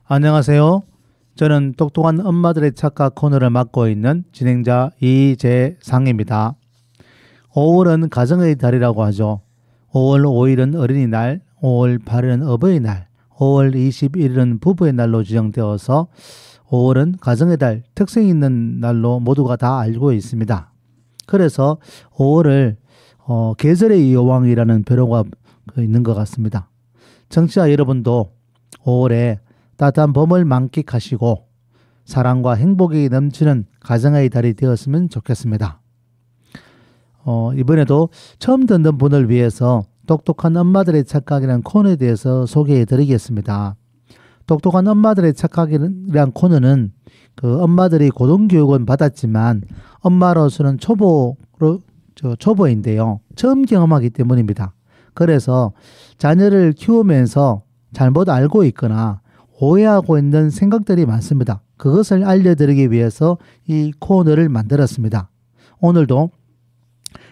안녕하세요. 저는 똑똑한 엄마들의 착각 코너를 맡고 있는 진행자 이재상입니다. 5월은 가정의 달이라고 하죠. 5월 5일은 어린이날, 5월 8일은 어버이날, 5월 21일은 부부의 날로 지정되어서 5월은 가정의 달, 특색 있는 날로 모두가 다 알고 있습니다. 그래서 5월을 계절의 여왕이라는 별호가 있는 것 같습니다. 청취자 여러분도 5월에 따뜻한 봄을 만끽하시고 사랑과 행복이 넘치는 가정의 달이 되었으면 좋겠습니다. 이번에도 처음 듣는 분을 위해서 똑똑한 엄마들의 착각이라는 코너에 대해서 소개해 드리겠습니다. 똑똑한 엄마들의 착각이라는 코너는 그 엄마들이 고등교육은 받았지만 엄마로서는 초보인데요. 처음 경험하기 때문입니다. 그래서 자녀를 키우면서 잘못 알고 있거나 오해하고 있는 생각들이 많습니다. 그것을 알려드리기 위해서 이 코너를 만들었습니다. 오늘도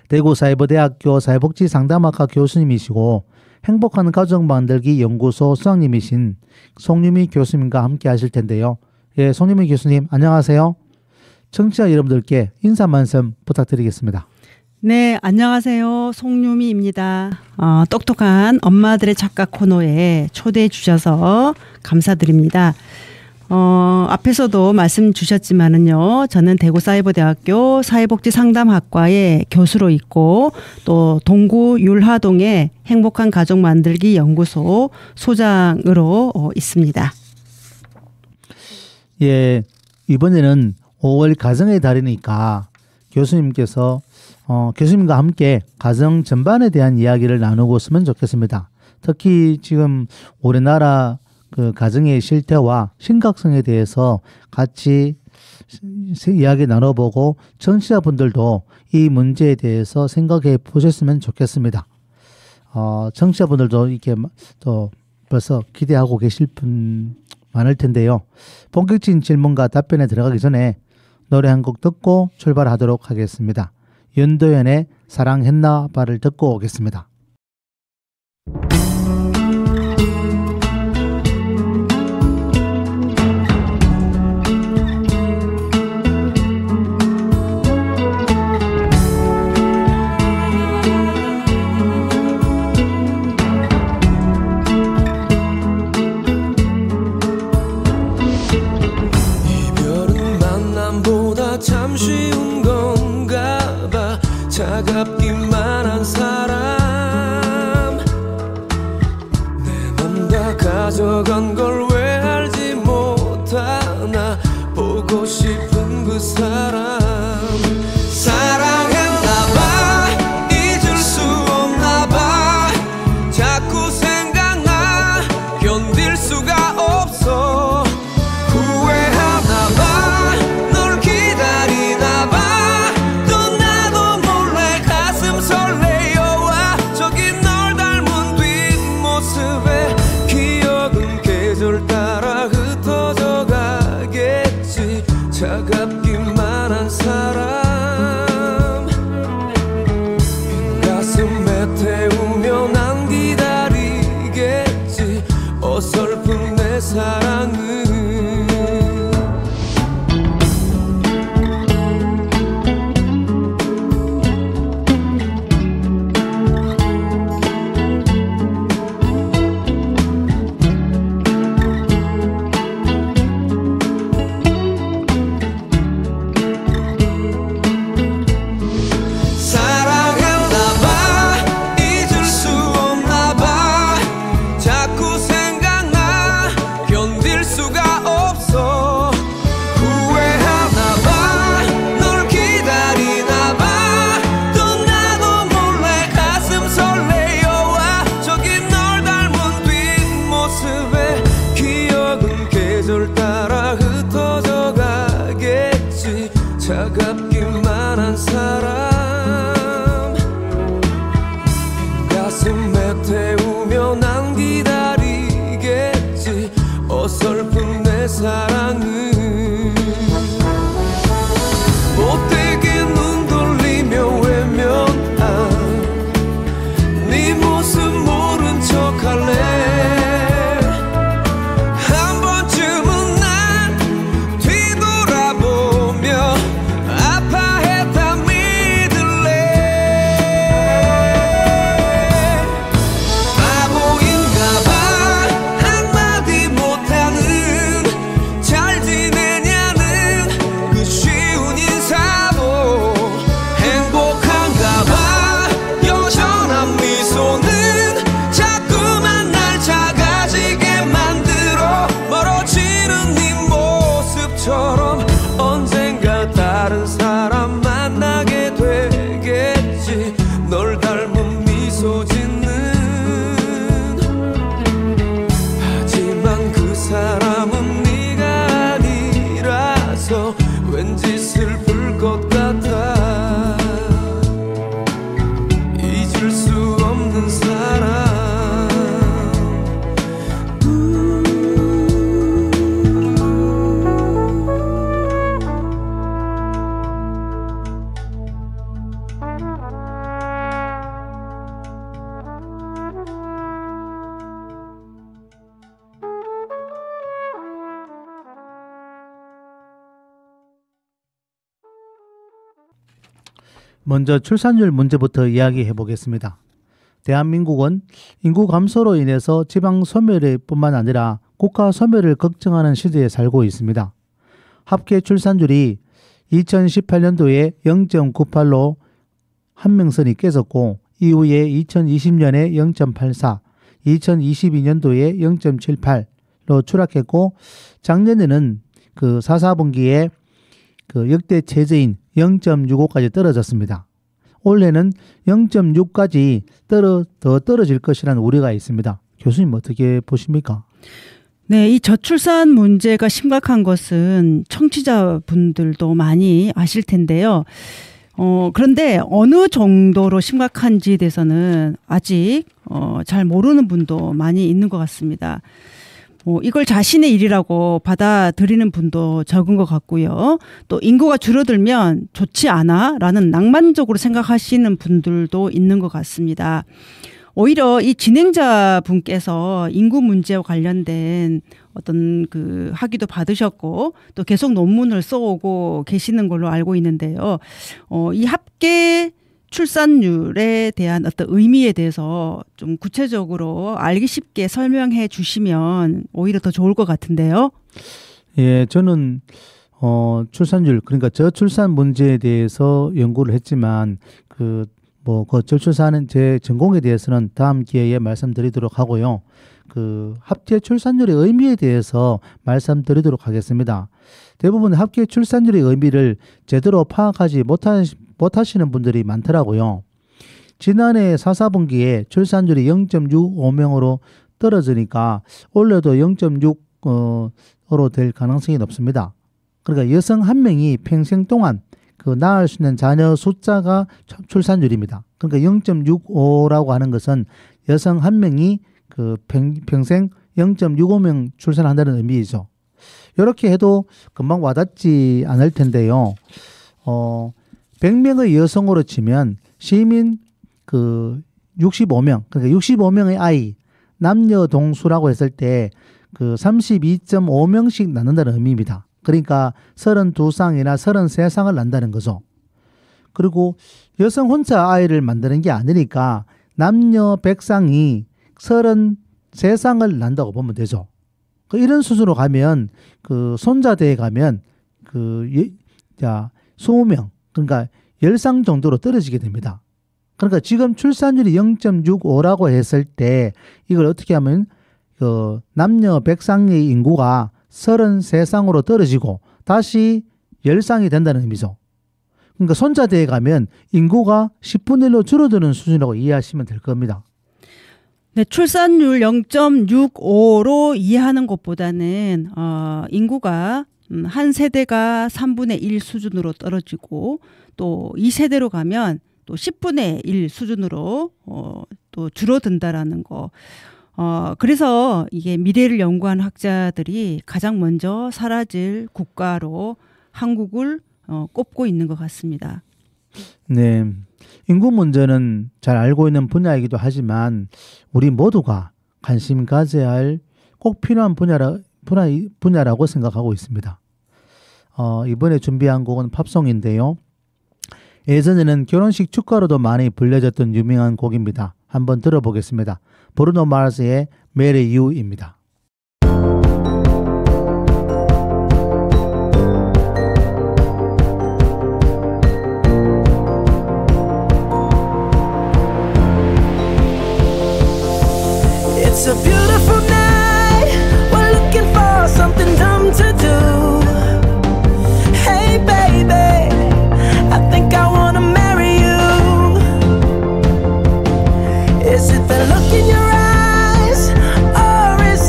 대구사회부대학교 사회복지상담학과 교수님이시고 행복한 가정 만들기 연구소 수장님이신 송유미 교수님과 함께 하실 텐데요. 예, 송유미 교수님 안녕하세요. 청취자 여러분들께 인사 말씀 부탁드리겠습니다. 네, 안녕하세요. 송유미입니다. 똑똑한 엄마들의 착각 코너에 초대해 주셔서 감사드립니다. 앞에서도 말씀 주셨지만은요, 저는 대구사회부대학교 사회복지상담학과의 교수로 있고 또 동구 율화동의 행복한 가족 만들기 연구소 소장으로 있습니다. 예, 이번에는 5월 가정의 달이니까 교수님께서 교수님과 함께 가정 전반에 대한 이야기를 나누고 있으면 좋겠습니다. 특히 지금 우리나라 그 가정의 실태와 심각성에 대해서 같이 이야기 나눠보고 청취자분들도 이 문제에 대해서 생각해 보셨으면 좋겠습니다. 청취자분들도 이렇게 또 벌써 기대하고 계실 분 많을 텐데요. 본격적인 질문과 답변에 들어가기 전에 노래 한 곡 듣고 출발하도록 하겠습니다. 윤도현의 사랑했나 봐를 듣고 오겠습니다. 이별은 만남보다 참 쉬운 건가 봐. 차갑기만 한 사람 내 맘 다 가져간 걸 왜 알지 못하나. 보고 싶은 그 사람 사랑했나봐. 잊을 수 없나봐. 자꾸 생각나 견딜 수가 없어. 후회하나봐. 널 기다리나봐. 차갑기만 한 사람 가슴에 태우며 난 기다리겠지. 어설픈 내 사랑은 차갑기만 한 사람 가슴에 태우며 난 기다리겠지. 어설픈 내 사랑은 못되게 눈 돌리며 외면한 네 모습 모른 척할래. 한 번쯤 먼저 출산율 문제부터 이야기해 보겠습니다. 대한민국은 인구 감소로 인해서 지방 소멸뿐만 아니라 국가 소멸을 걱정하는 시대에 살고 있습니다. 합계 출산율이 2018년도에 0.98로 한명선이 깨졌고 이후에 2020년에 0.84, 2022년도에 0.78로 추락했고 작년에는 그 4분기에 그 역대 최저인 0.65까지 떨어졌습니다. 올해는 0.6까지 더 떨어질 것이라는 우려가 있습니다. 교수님 어떻게 보십니까? 네, 이 저출산 문제가 심각한 것은 청취자분들도 많이 아실 텐데요. 그런데 어느 정도로 심각한지에 대해서는 아직 잘 모르는 분도 많이 있는 것 같습니다. 이걸 자신의 일이라고 받아들이는 분도 적은 것 같고요. 또 인구가 줄어들면 좋지 않아? 라는 낭만적으로 생각하시는 분들도 있는 것 같습니다. 오히려 이 진행자 분께서 인구 문제와 관련된 어떤 그 학위도 받으셨고 또 계속 논문을 써오고 계시는 걸로 알고 있는데요. 이 합계 출산율에 대한 어떤 의미에 대해서 좀 구체적으로 알기 쉽게 설명해 주시면 오히려 더 좋을 것 같은데요. 예, 저는 출산율 그러니까 저출산 문제에 대해서 연구를 했지만 그 저출산은 제 전공에 대해서는 다음 기회에 말씀드리도록 하고요. 그 합계 출산율의 의미에 대해서 말씀드리도록 하겠습니다. 대부분 합계 출산율의 의미를 제대로 파악하지 못하시는 분들이 많더라고요. 지난해 4분기에 출산율이 0.65명으로 떨어지니까 올해도 0.6으로 될 가능성이 높습니다. 그러니까 여성 한 명이 평생 동안 그 낳을 수 있는 자녀 숫자가 출산율입니다. 그러니까 0.65라고 하는 것은 여성 한 명이 그 평생 0.65명 출산한다는 의미이죠. 이렇게 해도 금방 와닿지 않을 텐데요. 100명의 여성으로 치면 시민 그 65명, 그러니까 65명의 아이, 남녀 동수라고 했을 때 그 32.5명씩 낳는다는 의미입니다. 그러니까 32쌍이나 33쌍을 낳는다는 거죠. 그리고 여성 혼자 아이를 만드는 게 아니니까 남녀 100쌍이 33쌍을 낳는다고 보면 되죠. 이런 수준으로 가면 그 손자대에 가면 그 20명, 그러니까 10쌍 정도로 떨어지게 됩니다. 그러니까 지금 출산율이 0.65라고 했을 때 이걸 어떻게 하면 그 남녀 100쌍의 인구가 33쌍으로 떨어지고 다시 10쌍이 된다는 의미죠. 그러니까 손자대에 가면 인구가 10분의 1로 줄어드는 수준이라고 이해하시면 될 겁니다. 네, 출산율 0.65로 이해하는 것보다는 인구가 한 세대가 3분의 1 수준으로 떨어지고 또 2세대로 가면 또 10분의 1 수준으로 또 줄어든다라는 거. 그래서 이게 미래를 연구한 학자들이 가장 먼저 사라질 국가로 한국을 꼽고 있는 것 같습니다. 네. 인구 문제는 잘 알고 있는 분야이기도 하지만 우리 모두가 관심 가져야 할 꼭 필요한 분야라고 생각하고 있습니다. 이번에 준비한 곡은 팝송인데요. 예전에는 결혼식 축가로도 많이 불려졌던 유명한 곡입니다. 한번 들어보겠습니다. 브루노 마스의 Marry You입니다. It's a beautiful night. We're looking for something dumb to do. Hey baby, I think I wanna marry you. Is it the look in your eyes, or is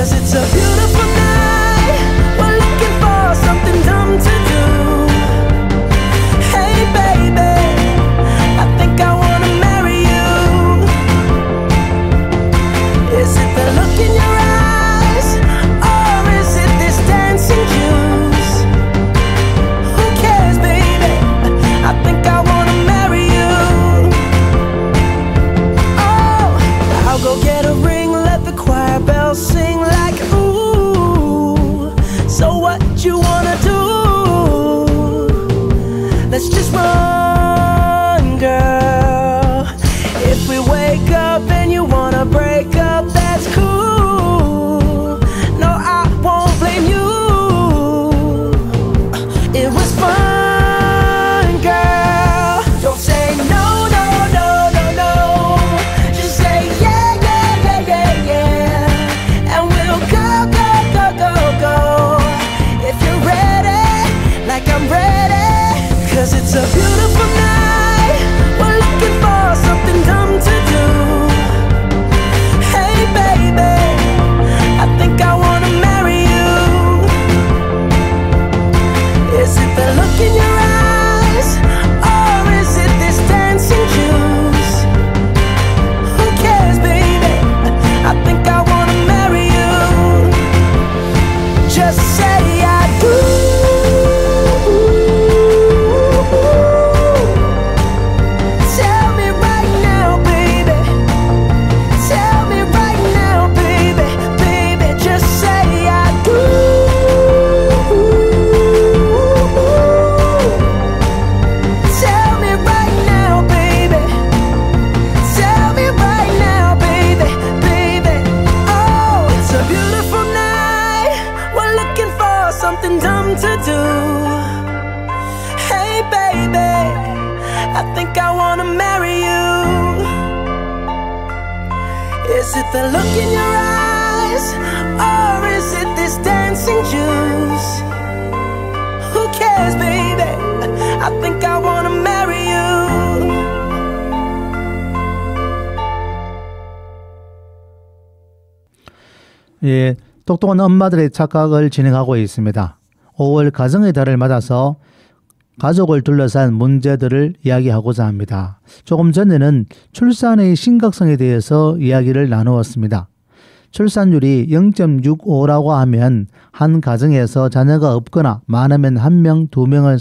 'Cause it's a beautiful night. We're looking for something dumb to do. Hey baby, I think I wanna marry you. Is it the look in your eyes, or is it this dancing juice? Who cares, baby? I think I wanna marry you. Oh, I'll go get a ring, let the choir bells sing like ooh. So what you wanna do? Let's just run, girl. If we wake up and you wanna break up, that's cool. No, I won't blame you. It was fun, girl. Don't say no, no, no, no, no. Just say yeah, yeah, yeah, yeah, yeah. And we'll go, go, go, go, go. If you're ready, like I'm ready. 'Cause it's a beautiful night. We're looking for something dumb to do. Hey baby, I think I wanna marry you. Is it the look in your eyes, or is it this dancing juice? Who cares, baby? I think I wanna marry you. Just say I do. Tell me right now, baby. Tell me right now, baby. Baby, just say I do. Tell me right now, baby. Tell me right now, baby. Baby, oh, it's a beautiful night. We're looking for something dumb to do. Hey baby, I think I wanna marry you. Is it the look in your eyes, or is it this dancing juice? Who cares, baby? I think I wanna marry you. 예, 똑똑한 엄마들의 착각을 진행하고 있습니다. 5월 가정의 달을 맞아서 가족을 둘러싼 문제들을 이야기하고자 합니다. 조금 전에는 출산의 심각성에 대해서 이야기를 나누었습니다. 출산율이 0.65라고 하면 한 가정에서 자녀가 없거나 많으면 1명, 2명을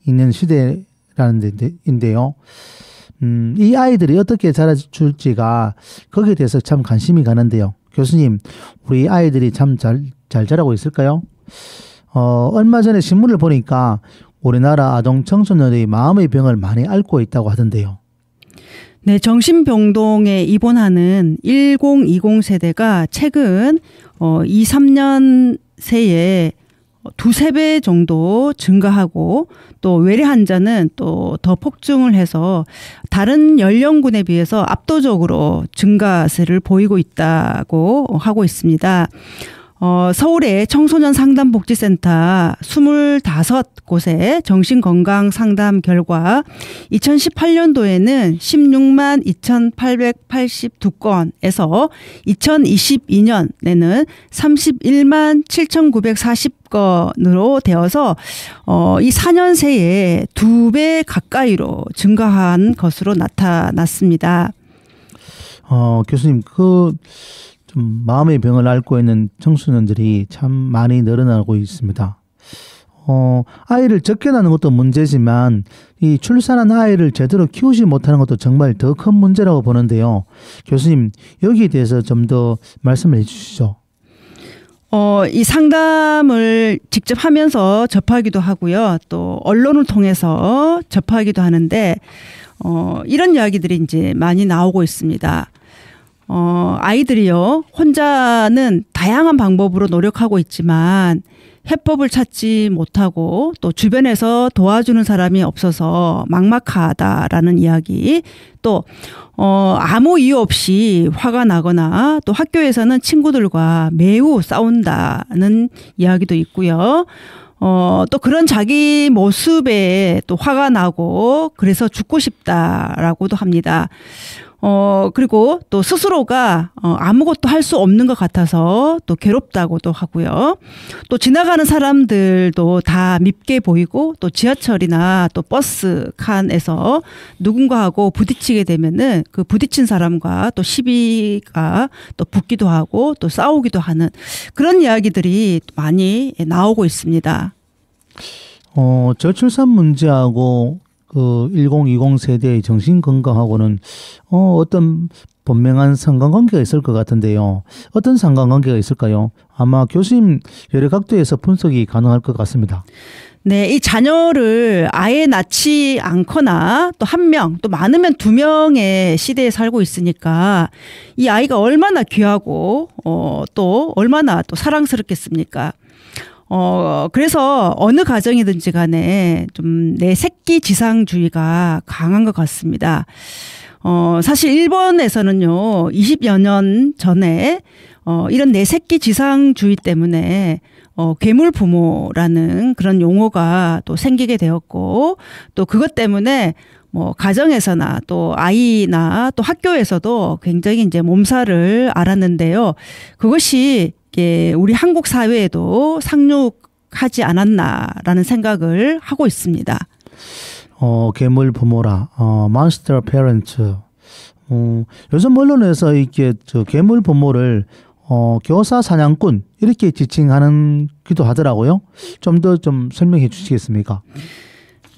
있는 시대라는 데인데요. 이 아이들이 어떻게 자라줄지가 거기에 대해서 참 관심이 가는데요. 교수님, 우리 아이들이 참 잘 자라고 있을까요? 얼마 전에 신문을 보니까 우리나라 아동 청소년의 마음의 병을 많이 앓고 있다고 하던데요. 네, 정신병동에 입원하는 1020 세대가 최근 2, 3년 새에 2~3배 정도 증가하고 또 외래 환자는 또 더 폭증을 해서 다른 연령군에 비해서 압도적으로 증가세를 보이고 있다고 하고 있습니다. 서울의 청소년 상담복지센터 25곳의 정신건강 상담 결과 2018년도에는 16만 2,882건에서 2022년에는 31만 7,940건으로 되어서 이 4년 새에 2배 가까이로 증가한 것으로 나타났습니다. 교수님, 좀 마음의 병을 앓고 있는 청소년들이 참 많이 늘어나고 있습니다. 아이를 적게 낳는 것도 문제지만 이 출산한 아이를 제대로 키우지 못하는 것도 정말 더 큰 문제라고 보는데요. 교수님, 여기에 대해서 좀 더 말씀을 해주시죠. 이 상담을 직접 하면서 접하기도 하고요. 또 언론을 통해서 접하기도 하는데 이런 이야기들이 이제 많이 나오고 있습니다. 아이들이요, 혼자는 다양한 방법으로 노력하고 있지만 해법을 찾지 못하고 또 주변에서 도와주는 사람이 없어서 막막하다라는 이야기, 또 아무 이유 없이 화가 나거나 또 학교에서는 친구들과 매우 싸운다는 이야기도 있고요. 또 그런 자기 모습에 또 화가 나고 그래서 죽고 싶다라고도 합니다. 그리고 또 스스로가 아무것도 할 수 없는 것 같아서 또 괴롭다고도 하고요. 또 지나가는 사람들도 다 밉게 보이고 또 지하철이나 또 버스 칸에서 누군가하고 부딪히게 되면은 그 부딪힌 사람과 또 시비가 또 붙기도 하고 또 싸우기도 하는 그런 이야기들이 많이 나오고 있습니다. 저출산 문제하고 그 1020 세대의 정신 건강하고는 어떤 분명한 상관관계가 있을 것 같은데요. 어떤 상관관계가 있을까요? 아마 교수님 여러 각도에서 분석이 가능할 것 같습니다. 네, 이 자녀를 아예 낳지 않거나 또 한 명, 또 많으면 2명의 시대에 살고 있으니까 이 아이가 얼마나 귀하고 또 얼마나 또 사랑스럽겠습니까? 그래서 어느 가정이든지 간에 좀 내 새끼 지상주의가 강한 것 같습니다. 사실 일본에서는요, 20여 년 전에 이런 내 새끼 지상주의 때문에 괴물 부모라는 그런 용어가 또 생기게 되었고, 또 그것 때문에 뭐 가정에서나 또 아이나 또 학교에서도 굉장히 이제 몸살을 앓았는데요. 그것이 우리 한국 사회에도 상륙하지 않았나라는 생각을 하고 있습니다. 괴물 부모라, monster parent. 요즘 언론에서 이렇게 괴물 부모를 교사 사냥꾼 이렇게 지칭하기도 하더라고요. 좀 더 좀 설명해 주시겠습니까?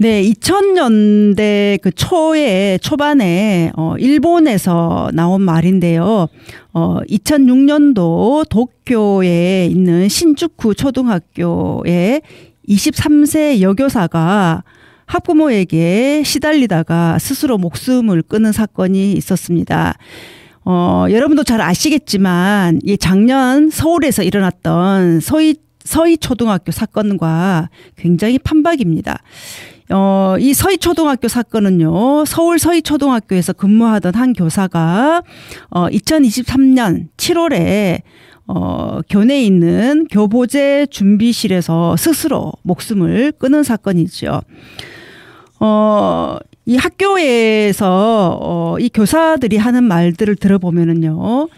네, 2000년대 그 초반에 일본에서 나온 말인데요. 2006년도 도쿄에 있는 신주쿠 초등학교의 23세 여교사가 학부모에게 시달리다가 스스로 목숨을 끊은 사건이 있었습니다. 여러분도 잘 아시겠지만 작년 서울에서 일어났던 서희 초등학교 사건과 굉장히 판박입니다. 이 서희 초등학교 사건은요, 서울 서희 초등학교에서 근무하던 한 교사가 2023년 7월에 교내에 있는 교보제 준비실에서 스스로 목숨을 끊은 사건이죠. 이 학교에서 이 교사들이 하는 말들을 들어보면은요,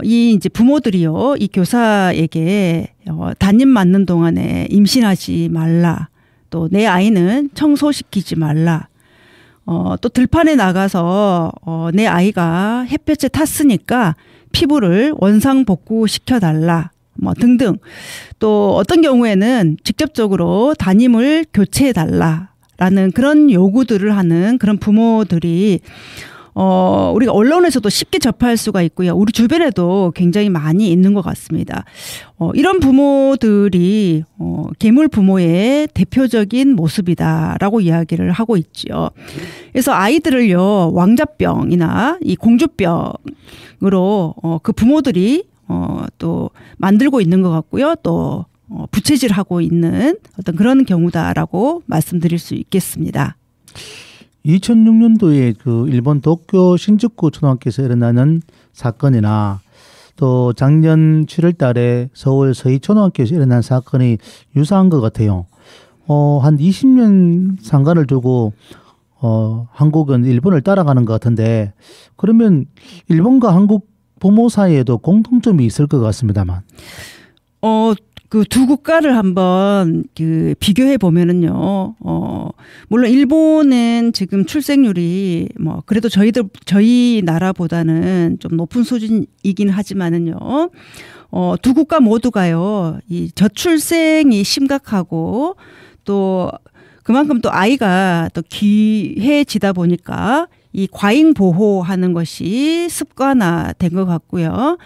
이 이제 부모들이요, 이 교사에게 담임 맡는 동안에 임신하지 말라. 또 내 아이는 청소시키지 말라. 또 들판에 나가서 내 아이가 햇볕에 탔으니까 피부를 원상복구시켜달라. 뭐 등등. 또 어떤 경우에는 직접적으로 담임을 교체해달라라는 그런 요구들을 하는 그런 부모들이 우리가 언론에서도 쉽게 접할 수가 있고요. 우리 주변에도 굉장히 많이 있는 것 같습니다. 이런 부모들이 괴물 부모의 대표적인 모습이다라고 이야기를 하고 있죠. 그래서 아이들을요, 왕자병이나 이 공주병으로 그 부모들이 또 만들고 있는 것 같고요. 또 부채질하고 있는 어떤 그런 경우다라고 말씀드릴 수 있겠습니다. 2006년도에 그 일본 도쿄 신주쿠 초등학교에서 일어나는 사건이나 또 작년 7월 달에 서울 서희 초등학교에서 일어난 사건이 유사한 것 같아요. 한 20년 상관을 두고 한국은 일본을 따라가는 것 같은데, 그러면 일본과 한국 부모 사이에도 공통점이 있을 것 같습니다만. 그 두 국가를 한번 비교해 보면은요, 물론 일본은 지금 출생률이 뭐 그래도 저희 나라보다는 좀 높은 수준이긴 하지만은요, 두 국가 모두가요, 이 저출생이 심각하고 또 그만큼 또 아이가 또 귀해지다 보니까 이 과잉 보호하는 것이 습관화된 것 같고요.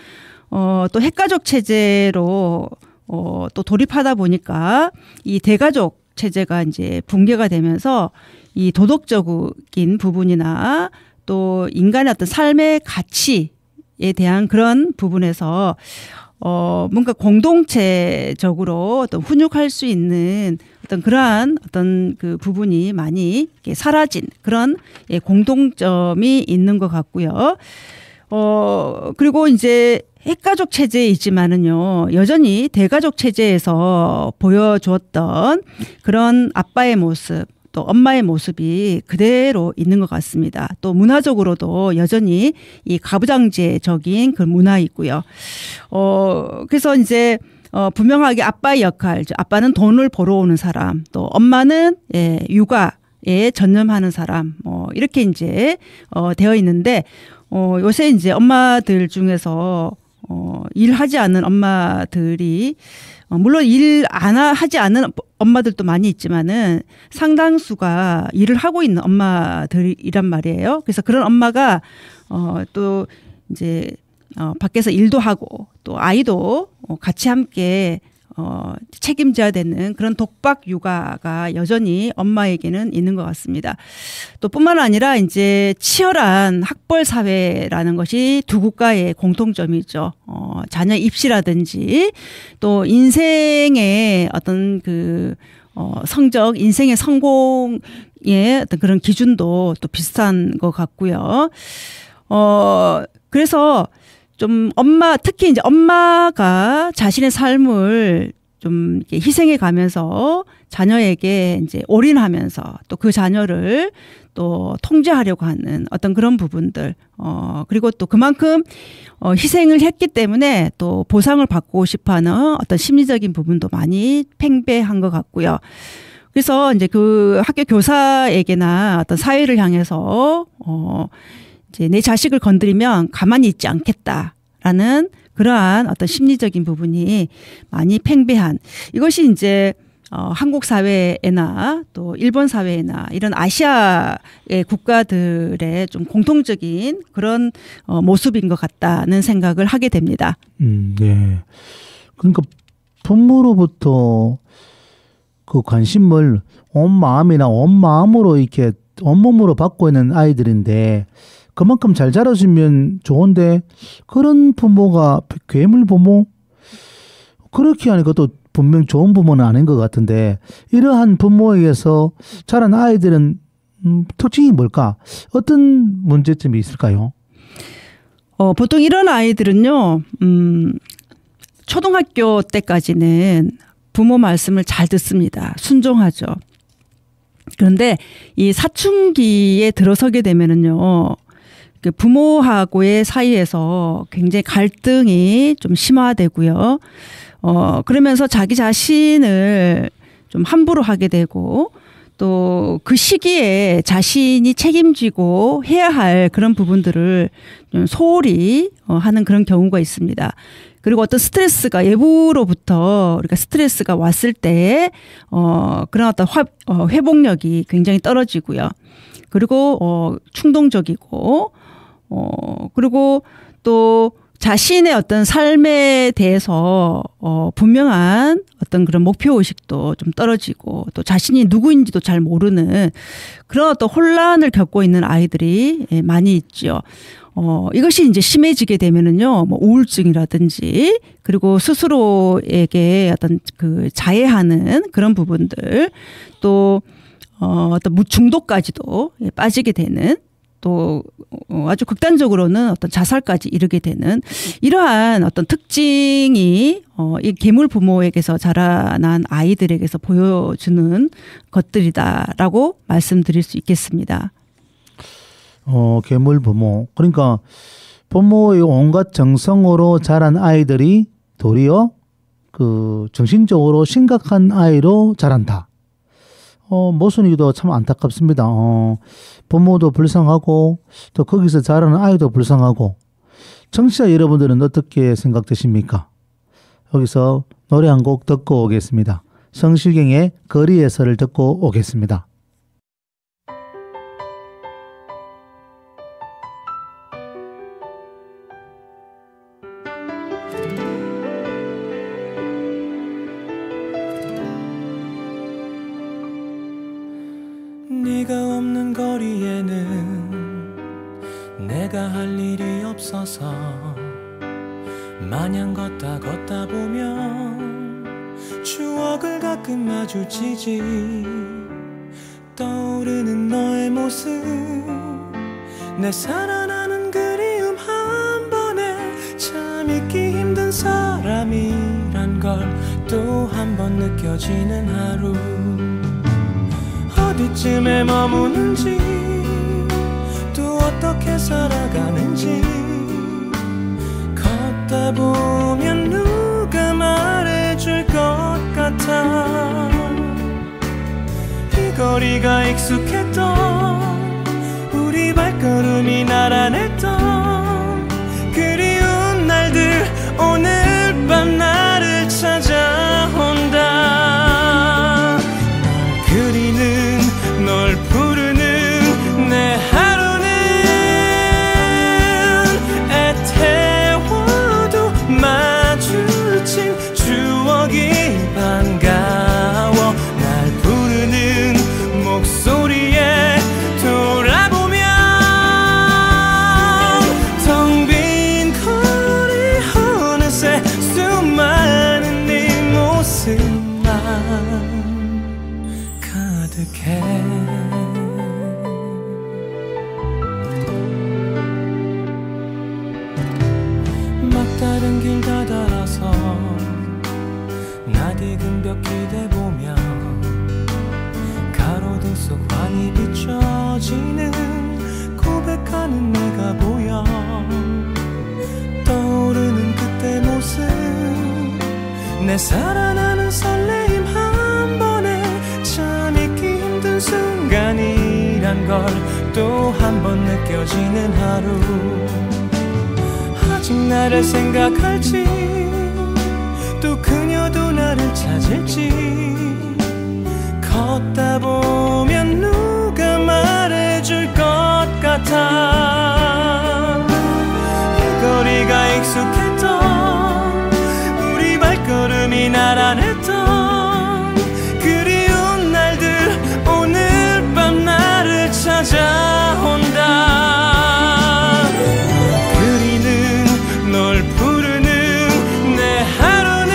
또 핵가족 체제로 또 돌입하다 보니까 이 대가족 체제가 이제 붕괴가 되면서 이 도덕적인 부분이나 또 인간의 어떤 삶의 가치에 대한 그런 부분에서 뭔가 공동체적으로 어떤 훈육할 수 있는 어떤 그러한 어떤 그 부분이 많이 사라진 그런 공동점이 있는 것 같고요. 그리고 이제 핵가족 체제이지만은요, 여전히 대가족 체제에서 보여주었던 그런 아빠의 모습, 또 엄마의 모습이 그대로 있는 것 같습니다. 또 문화적으로도 여전히 이 가부장제적인 그 문화 있고요. 그래서 이제 분명하게 아빠의 역할, 아빠는 돈을 벌어오는 사람, 또 엄마는 육아에 전념하는 사람, 이렇게 이제 되어 있는데 요새 이제 엄마들 중에서 일하지 않는 엄마들이 물론 일 안 하지 않는 엄마들도 많이 있지만은 상당수가 일을 하고 있는 엄마들이란 말이에요. 그래서 그런 엄마가 또 이제 밖에서 일도 하고 또 아이도 같이 함께 책임져야 되는 그런 독박 육아가 여전히 엄마에게는 있는 것 같습니다. 또 뿐만 아니라 이제 치열한 학벌 사회라는 것이 두 국가의 공통점이죠. 자녀 입시라든지 또 인생의 어떤 그 성적, 인생의 성공의 어떤 그런 기준도 또 비슷한 것 같고요. 그래서 좀 특히 이제 엄마가 자신의 삶을 좀 이렇게 희생해 가면서 자녀에게 이제 올인하면서 또 그 자녀를 또 통제하려고 하는 어떤 그런 부분들, 그리고 또 그만큼 희생을 했기 때문에 또 보상을 받고 싶어 하는 어떤 심리적인 부분도 많이 팽배한 것 같고요. 그래서 이제 그 학교 교사에게나 어떤 사회를 향해서 이제 내 자식을 건드리면 가만히 있지 않겠다라는 그러한 어떤 심리적인 부분이 많이 팽배한, 이것이 이제 한국 사회에나 또 일본 사회에나 이런 아시아의 국가들의 좀 공통적인 그런 모습인 것 같다는 생각을 하게 됩니다. 네. 그러니까 부모로부터 그 관심을 온 마음이나 온 마음으로 이렇게 온몸으로 받고 있는 아이들인데 그만큼 잘 자라주면 좋은데 그런 부모가 괴물 부모? 그렇게 하니까 또 분명 좋은 부모는 아닌 것 같은데 이러한 부모에게서 자란 아이들은 특징이 뭘까? 어떤 문제점이 있을까요? 보통 이런 아이들은요, 초등학교 때까지는 부모 말씀을 잘 듣습니다. 순종하죠. 그런데 이 사춘기에 들어서게 되면은요, 그 부모하고의 사이에서 굉장히 갈등이 좀 심화되고요. 그러면서 자기 자신을 좀 함부로 하게 되고 또 그 시기에 자신이 책임지고 해야 할 그런 부분들을 좀 소홀히 하는 그런 경우가 있습니다. 그리고 어떤 스트레스가 외부로부터 그러니까 스트레스가 왔을 때 그런 어떤 회복력이 굉장히 떨어지고요. 그리고 충동적이고 그리고 또 자신의 어떤 삶에 대해서 분명한 어떤 그런 목표의식도 좀 떨어지고 또 자신이 누구인지도 잘 모르는 그런 어떤 혼란을 겪고 있는 아이들이 많이 있죠. 이것이 이제 심해지게 되면은요, 뭐 우울증이라든지 그리고 스스로에게 어떤 그 자해하는 그런 부분들 또 어떤 중독까지도 빠지게 되는 또 아주 극단적으로는 어떤 자살까지 이르게 되는 이러한 어떤 특징이 이 괴물 부모에게서 자라난 아이들에게서 보여주는 것들이다라고 말씀드릴 수 있겠습니다. 괴물 부모. 그러니까 부모의 온갖 정성으로 자란 아이들이 도리어 그 정신적으로 심각한 아이로 자란다. 모순이기도 참 안타깝습니다. 부모도 불쌍하고 또 거기서 자라는 아이도 불쌍하고. 청취자 여러분들은 어떻게 생각되십니까? 여기서 노래 한 곡 듣고 오겠습니다. 성시경의 거리에서를 듣고 오겠습니다. 네가 없는 거리에는 내가 할 일이 없어서 마냥 걷다 보면 추억을 가끔 마주치지. 떠오르는 너의 모습 내 살아나는 그리움 한 번에 참 잊기 힘든 사람이란 걸 또 한 번 느껴지는 하루. 어디쯤에 머무는지 또 어떻게 살아가는지 걷다 보면 누가 말해줄 것 같아. 이 거리가 익숙했던 우리 발걸음이 나란했던 그리운 날들 오늘 밤 나를 찾아온다. 널 그리는 널 부르는 내 하루는 애태워도 마주친 추억이 반가워. 날 부르는 목소리에 돌아보면 텅 빈 거리 어느새 수많은 네 모습만 가득해. 막다른 길 다달아서 낯익은 벽 기대보며 가로등 속 환히 비춰지는 고백하는 내가 보여. 떠오르는 그때 모습 내 살아나는 설레임 한 번에 참 잊기 힘든 순간이란 걸 또 한 번 느껴지는 하루. 아직 나를 생각할지 또 그녀도 나를 찾을지 걷다 보면 누가 말해줄 것 같아. 이 거리가 익숙했던 우리 발걸음이 나란했던 그리운 날들 오늘 밤 나를 찾아온다. 널 부르는 내 하루는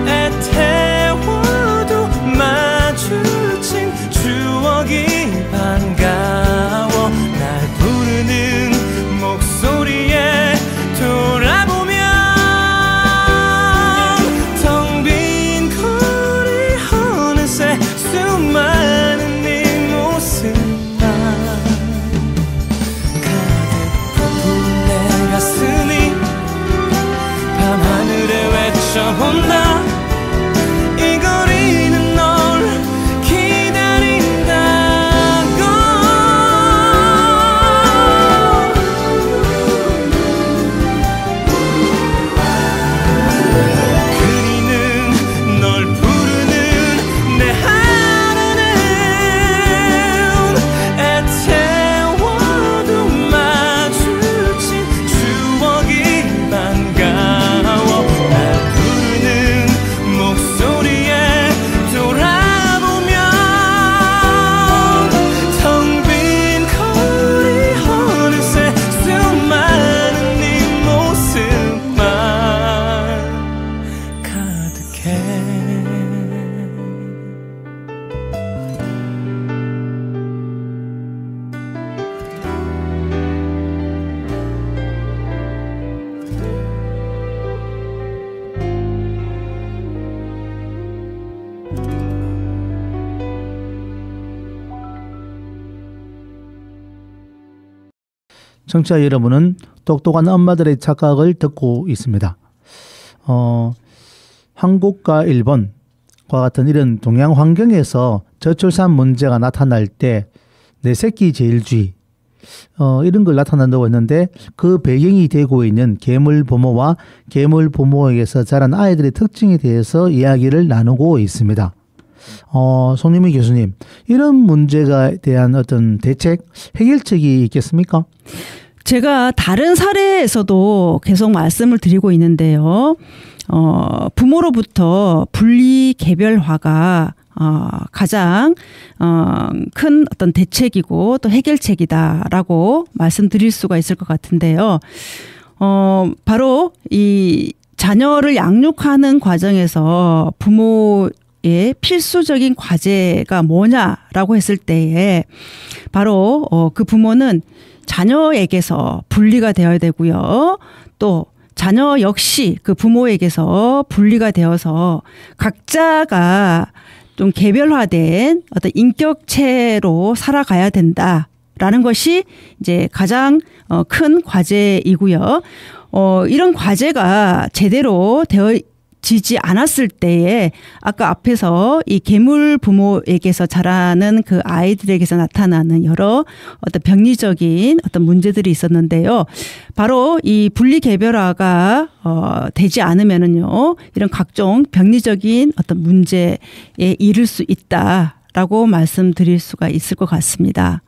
애태워도 마주친 추억이 반가워. 날 부르는 목소리에 돌아보면 텅 빈 거리 어느새 수많은 네 모습만 가슴이 밤하늘에 외쳐본다. 이 거리는 널 기다린다고. 그리는 널 부르는 내 하루는 애태워도 마주친 추억이 반가워. 날 부르는 목소리에 돌아보면 텅 빈 거리 어느새 수많은 네 모습만 가득해. 청취자 여러분은 똑똑한 엄마들의 착각을 듣고 있습니다. 한국과 일본과 같은 이런 동양 환경에서 저출산 문제가 나타날 때 내 새끼 제일주의 이런 걸 나타난다고 했는데 그 배경이 되고 있는 계물 부모와 계물 부모에게서 자란 아이들의 특징에 대해서 이야기를 나누고 있습니다. 송유미 교수님, 이런 문제에 대한 어떤 대책, 해결책이 있겠습니까? 제가 다른 사례에서도 계속 말씀을 드리고 있는데요. 부모로부터 분리 개별화가 가장 큰 어떤 대책이고 또 해결책이다라고 말씀드릴 수가 있을 것 같은데요. 바로 이 자녀를 양육하는 과정에서 부모의 필수적인 과제가 뭐냐라고 했을 때에 바로 그 부모는 자녀에게서 분리가 되어야 되고요. 또 자녀 역시 그 부모에게서 분리가 되어서 각자가 좀 개별화된 어떤 인격체로 살아가야 된다라는 것이 이제 가장 큰 과제이고요. 이런 과제가 제대로 되어지지 않았을 때에 아까 앞에서 이 계물 부모에게서 자라는 그 아이들에게서 나타나는 여러 어떤 병리적인 어떤 문제들이 있었는데요. 바로 이 분리개별화가 되지 않으면은요, 이런 각종 병리적인 어떤 문제에 이를 수 있다라고 말씀드릴 수가 있을 것 같습니다.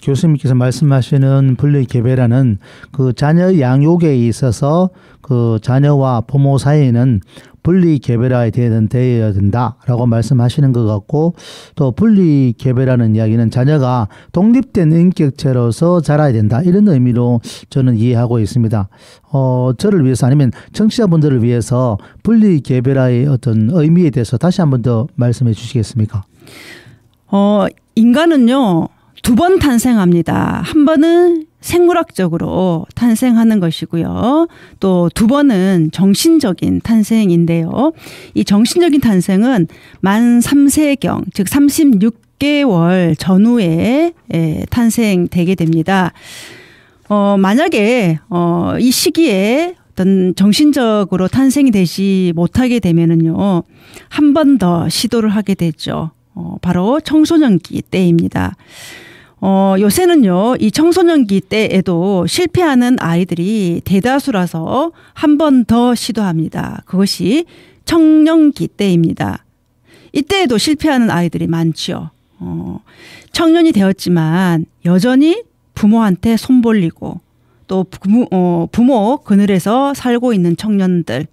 교수님께서 말씀하시는 분리개별화는 그 자녀 양육에 있어서 그 자녀와 부모 사이에는 분리개별화에 되어야 된다라고 말씀하시는 것 같고, 또 분리개별화는 이야기는 자녀가 독립된 인격체로서 자라야 된다, 이런 의미로 저는 이해하고 있습니다. 저를 위해서 아니면 청취자분들을 위해서 분리개별화의 어떤 의미에 대해서 다시 한 번 더 말씀해 주시겠습니까? 인간은요, 2번 탄생합니다. 한 번은 생물학적으로 탄생하는 것이고요. 또 2번은 정신적인 탄생인데요. 이 정신적인 탄생은 만 3세경, 즉 36개월 전후에 탄생되게 됩니다. 만약에 이 시기에 어떤 정신적으로 탄생이 되지 못하게 되면은요, 한 번 더 시도를 하게 되죠. 바로 청소년기 때입니다. 요새는요, 이 청소년기 때에도 실패하는 아이들이 대다수라서 한 번 더 시도합니다. 그것이 청년기 때입니다. 이때에도 실패하는 아이들이 많죠. 청년이 되었지만 여전히 부모한테 손 벌리고 또 부모 그늘에서 살고 있는 청년들,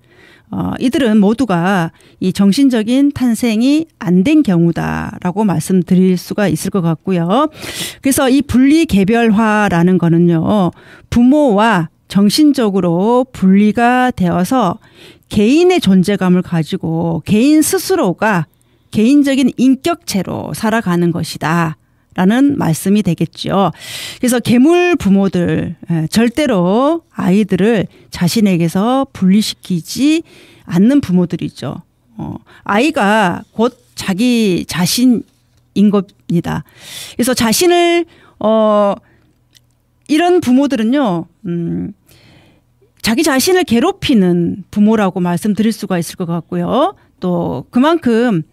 이들은 모두가 이 정신적인 탄생이 안 된 경우다라고 말씀드릴 수가 있을 것 같고요. 그래서 이 분리개별화라는 거는요, 부모와 정신적으로 분리가 되어서 개인의 존재감을 가지고 개인 스스로가 개인적인 인격체로 살아가는 것이다 라는 말씀이 되겠죠. 그래서 계물 부모들, 절대로 아이들을 자신에게서 분리시키지 않는 부모들이죠. 아이가 곧 자기 자신인 겁니다. 그래서 자신을 이런 부모들은요, 자기 자신을 괴롭히는 부모라고 말씀드릴 수가 있을 것 같고요. 또 그만큼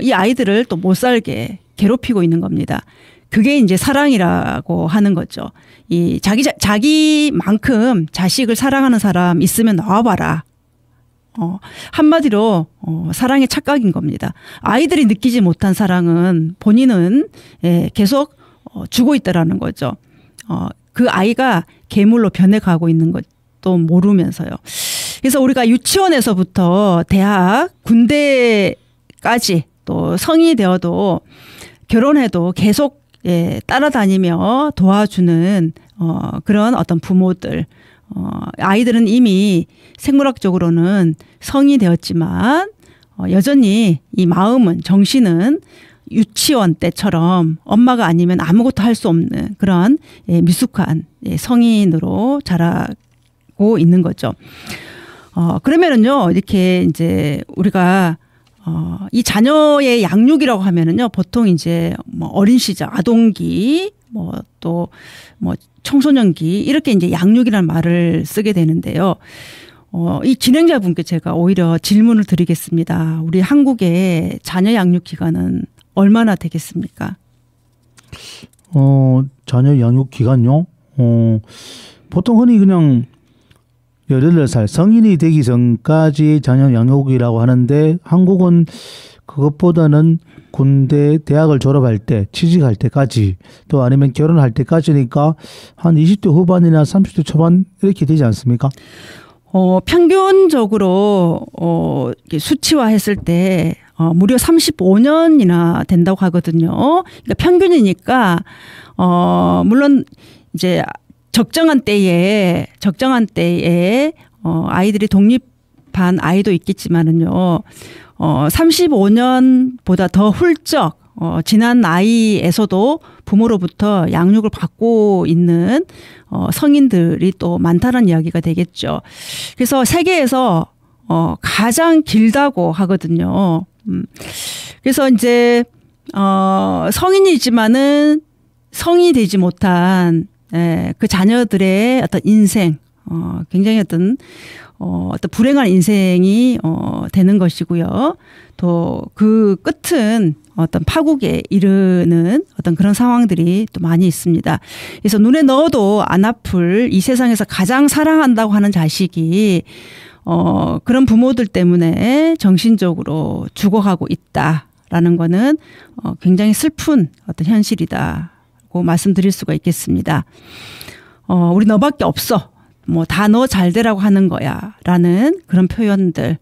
이 아이들을 또 못 살게 괴롭히고 있는 겁니다. 그게 이제 사랑이라고 하는 거죠. 이 자기만큼 자식을 사랑하는 사람 있으면 나와봐라. 한마디로 사랑의 착각인 겁니다. 아이들이 느끼지 못한 사랑은 본인은 계속 주고 있다라는 거죠. 그 아이가 괴물로 변해가고 있는 것도 모르면서요. 그래서 우리가 유치원에서부터 대학, 군대까지 또 성인이 되어도 결혼해도 계속 따라다니며 도와주는 그런 어떤 부모들, 아이들은 이미 생물학적으로는 성인이 되었지만 여전히 이 마음은, 정신은 유치원 때처럼 엄마가 아니면 아무것도 할 수 없는 그런 미숙한 성인으로 자라고 있는 거죠. 그러면은요, 이렇게 이제 우리가 이 자녀의 양육이라고 하면은요, 보통 이제 뭐 어린 시절, 아동기, 또 청소년기, 이렇게 이제 양육이라는 말을 쓰게 되는데요. 이 진행자분께 제가 오히려 질문을 드리겠습니다. 우리 한국의 자녀 양육 기간은 얼마나 되겠습니까? 자녀 양육 기간요? 보통 흔히 그냥 18살 성인이 되기 전까지 자녀 양육이라고 하는데, 한국은 그것보다는 군대, 대학을 졸업할 때, 취직할 때까지, 또 아니면 결혼할 때까지니까 한 20대 후반이나 30대 초반 이렇게 되지 않습니까? 평균적으로 수치화했을 때 무려 35년이나 된다고 하거든요. 그러니까 평균이니까 물론 이제 적정한 때에 아이들이 독립한 아이도 있겠지만은요, 35년보다 더 훌쩍 지난 나이에서도 부모로부터 양육을 받고 있는 성인들이 또 많다는 이야기가 되겠죠. 그래서 세계에서 가장 길다고 하거든요. 그래서 이제 성인이지만은 성이 되지 못한 그 자녀들의 어떤 인생, 굉장히 어떤 불행한 인생이 되는 것이고요. 또 그 끝은 어떤 파국에 이르는 어떤 그런 상황들이 또 많이 있습니다. 그래서 눈에 넣어도 안 아플 이 세상에서 가장 사랑한다고 하는 자식이 그런 부모들 때문에 정신적으로 죽어가고 있다라는 거는 굉장히 슬픈 어떤 현실이다고 말씀드릴 수가 있겠습니다. 우리 너밖에 없어. 뭐 다 너 잘 되라고 하는 거야. 라는 그런 표현들.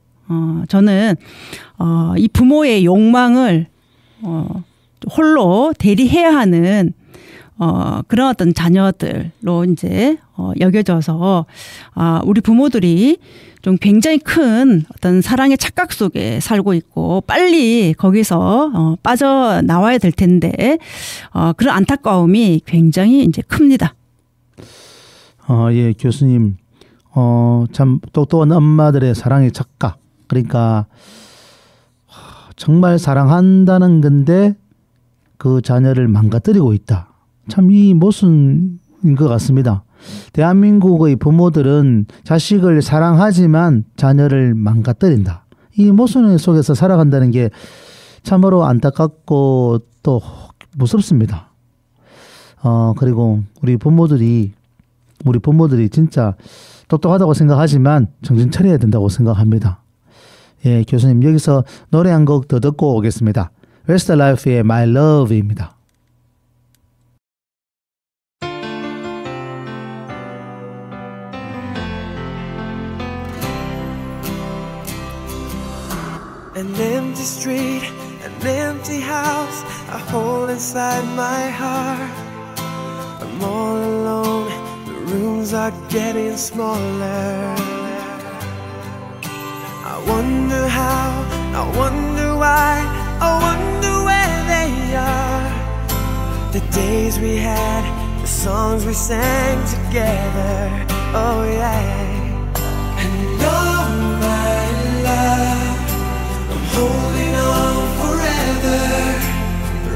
저는 이 부모의 욕망을 홀로 대리해야 하는 그런 어떤 자녀들로 이제 여겨져서 우리 부모들이 좀 굉장히 큰 어떤 사랑의 착각 속에 살고 있고 빨리 거기서 빠져나와야 될 텐데 그런 안타까움이 굉장히 이제 큽니다. 예, 교수님. 참 똑똑한 엄마들의 사랑의 착각. 그러니까 정말 사랑한다는 건데 그 자녀를 망가뜨리고 있다. 참 이 모순인 것 같습니다. 대한민국의 부모들은 자식을 사랑하지만 자녀를 망가뜨린다. 이 모순 속에서 살아간다는 게 참으로 안타깝고 또 무섭습니다. 그리고 우리 부모들이 진짜 똑똑하다고 생각하지만 정신 차려야 된다고 생각합니다. 예, 교수님 여기서 노래 한 곡 더 듣고 오겠습니다. 웨스트라이프의 My Love입니다. An empty street, an empty house, a hole inside my heart. I'm all alone, the rooms are getting smaller. I wonder how, I wonder why, I wonder where they are. The days we had, the songs we sang together, oh yeah. And oh my love, I'm holding on forever,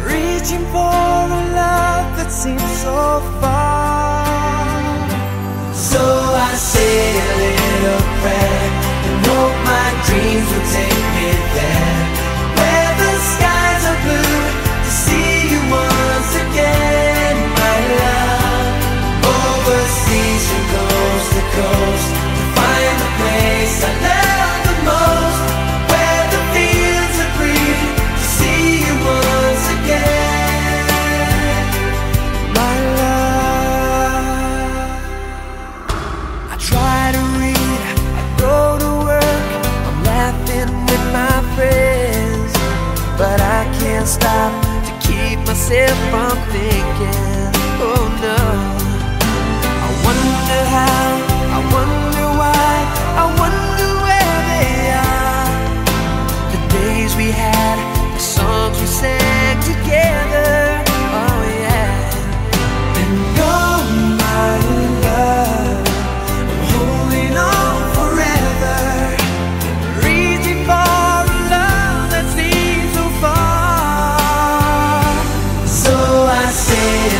reaching for a love that seems so far. So I say a little prayer and hope my dreams will take me there, where the skies are blue, to see you once again, my love. Overseas from coast to coast, to find the place I love the most, where the fields are green, to see you once again, my love. I try to read, I go to work, I'm laughing with my friends, but I can't stop to keep myself from thinking, oh no. I wonder how, I wonder why, I wonder where they are. The days we had, the songs we sang together, oh yeah. And oh my love, I'm holding on forever, reaching for a love that seems so far. So I say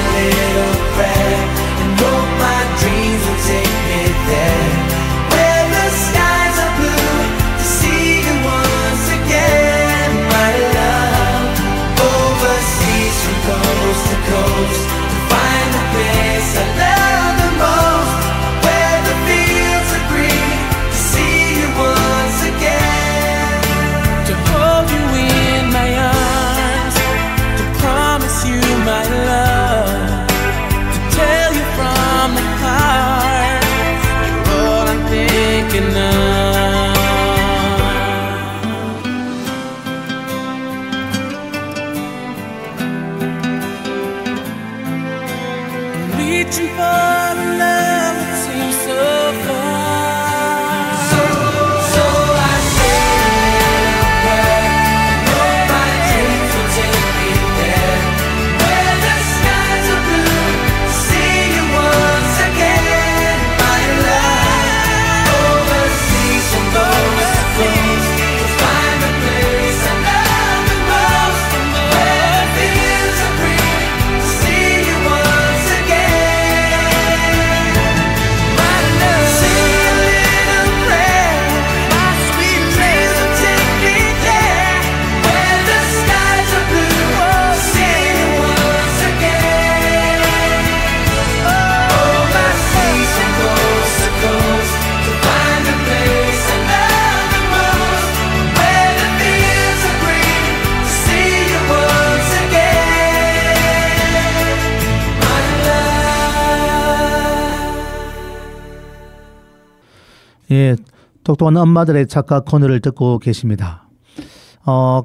예, 똑똑한 엄마들의 착각 코너를 듣고 계십니다.